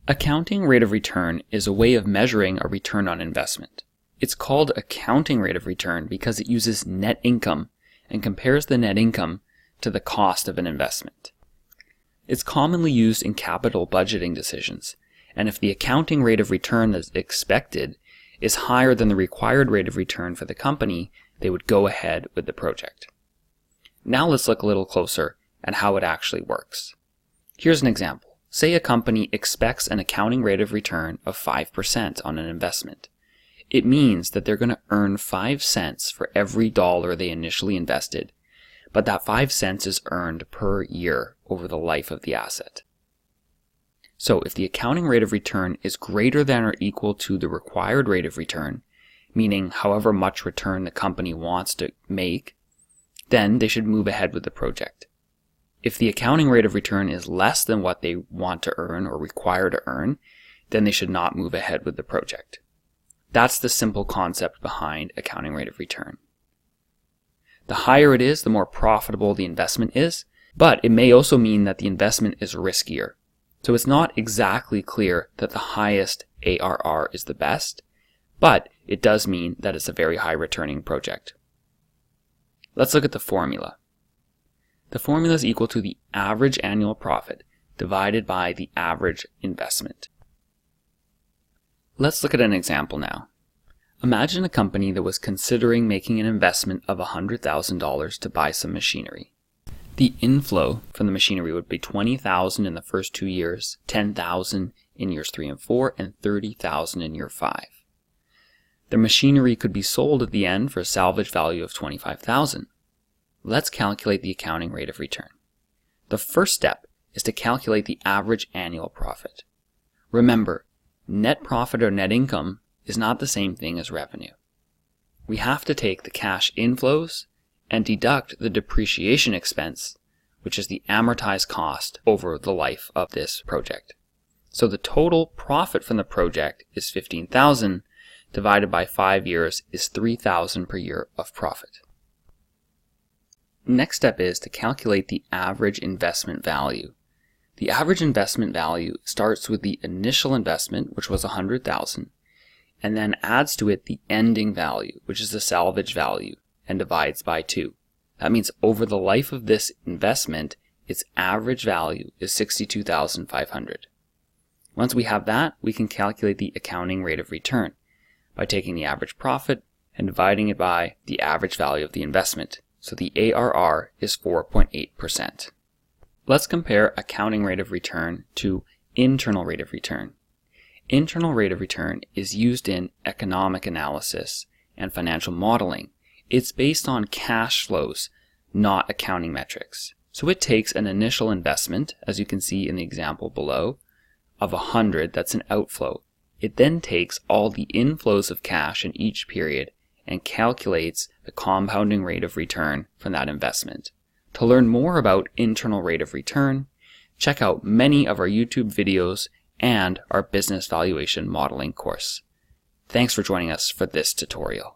Accounting rate of return is a way of measuring a return on investment. It's called accounting rate of return because it uses net income and compares the net income to the cost of an investment. It's commonly used in capital budgeting decisions, and if the accounting rate of return that's expected is higher than the required rate of return for the company, they would go ahead with the project. Now let's look a little closer at how it actually works. Here's an example. Say a company expects an accounting rate of return of 5% on an investment. It means that they're going to earn 5 cents for every dollar they initially invested, but that 5 cents is earned per year over the life of the asset. So if the accounting rate of return is greater than or equal to the required rate of return, meaning however much return the company wants to make, then they should move ahead with the project. If the accounting rate of return is less than what they want to earn or require to earn, then they should not move ahead with the project. That's the simple concept behind accounting rate of return. The higher it is, the more profitable the investment is, but it may also mean that the investment is riskier. So it's not exactly clear that the highest ARR is the best, but it does mean that it's a very high returning project. Let's look at the formula. The formula is equal to the average annual profit divided by the average investment. Let's look at an example now. Imagine a company that was considering making an investment of $100,000 to buy some machinery. The inflow from the machinery would be $20,000 in the first 2 years, $10,000 in years 3 and 4, and $30,000 in year 5. The machinery could be sold at the end for a salvage value of $25,000. Let's calculate the accounting rate of return. The first step is to calculate the average annual profit. Remember, net profit or net income is not the same thing as revenue. We have to take the cash inflows and deduct the depreciation expense, which is the amortized cost over the life of this project. So the total profit from the project is $15,000 divided by 5 years is $3,000 per year of profit. Next step is to calculate the average investment value. The average investment value starts with the initial investment, which was $100,000, and then adds to it the ending value, which is the salvage value, and divides by 2. That means over the life of this investment, its average value is $62,500. Once we have that, we can calculate the accounting rate of return by taking the average profit and dividing it by the average value of the investment. So the ARR is 4.8%. Let's compare accounting rate of return to internal rate of return. Internal rate of return is used in economic analysis and financial modeling. It's based on cash flows, not accounting metrics. So it takes an initial investment, as you can see in the example below, of 100, that's an outflow. It then takes all the inflows of cash in each period and calculates the compounding rate of return from that investment. To learn more about internal rate of return, check out many of our YouTube videos and our business valuation modeling course. Thanks for joining us for this tutorial.